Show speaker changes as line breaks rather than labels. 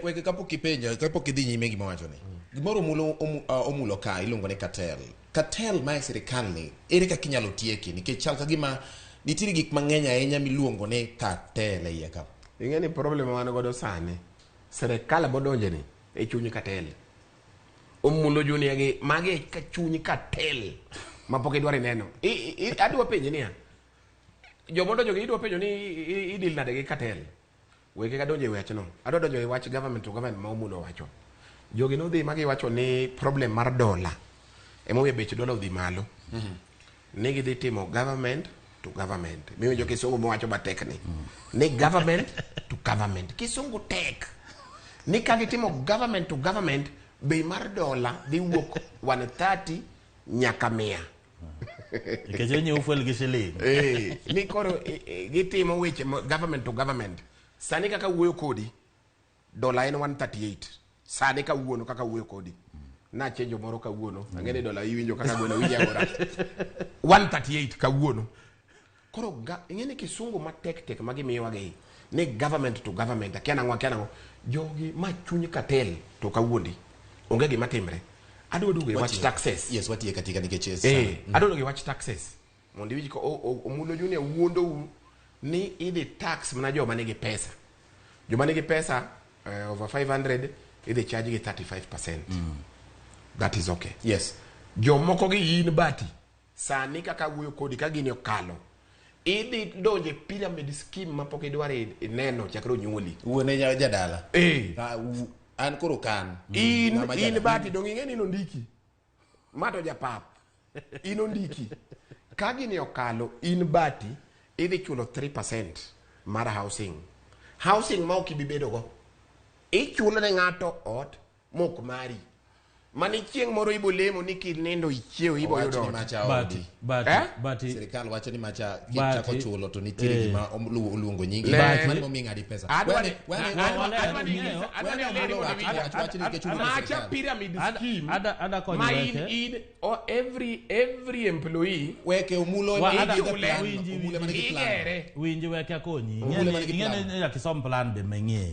Weke kapok ipenja, kapok idhi nyime gima wacho ni. Gimoro omulo ka iluongo ni cartel. Cartel ma sirikal ni ere kaka inyalo tieki nikech chal ka gima nitiere gik mang'eny ahinya miluongo ni cartel e iye ka.
Ing'eni problem wan godo sani. Sirikal bodonje ni e chuny cartel. Omulo junior gi mage ka chuny cartel ma pok idwaro neno. Adwa penje niya. Jomodonjo gi idwa penjo ni idil nade gi cartel. Weke ka donjo e wach no. Adwa donjo e wach government to government ma omulo wacho. Jogi no dhi magi wacho ni problem mar dola. Emo we bech dola odhi malo. Negi dhi timo government to government. Miyo jo kisungu mo wacho batek ni. Ni government to government. Kisungu tek. Ni kagi timo government to government bei mar dola dhi wuok 130 nyaka 100.
Ikejenye ufuel gishili.
Ni koro gitimo weche government to government. Sani kaka wuoyo kodi dola en 138. Sani ka wuono kaka wuoyo kodi. Na chenjo moro ka wuono. Angene dola iwinjo kaka gweno winjo agora. 138 ka wuono. Koro ingene kisungu matek magi miwa gi. Ni government to government. Akiana jogi ma chuny cartel to ka wuondi. Onge gima timre. Adwa duge watch taxes.
Yes, watie katika nikechesa.
Adwa duge watch taxes. Mondi wiji ko omulo junior wuondo ni idi tax mna joma nigi pesa. Joma nigi pesa over 500 idi charge gi 35%. That is okay.
Yes.
Jomoko gi yin bati. Sani kaka wuoyo kodi ka gini okalo. Idi donje pyramid scheme ma pok idware neno chakro nyuoli.
Uone jadala. An koro kan.
In bati dong ingeni no ndiki. Mato japap. Ino ndiki. Ka gini okalo in bati idhi chulo 3% mara housing. Housing ma okibibedo go. Ichulo ne ng'ato ot mok mari. Mani chieng' moro ibo lemo ni kinendo ichiew ibo yudo
bati
serikal wacho ni macha kichako chulo to nitiere gima oluongo nyingi mani momi ng'adi pesa
macha pyramid scheme ma in every employee
weke omulo
winji weke akonyi ingene ya kisom plan be meng'e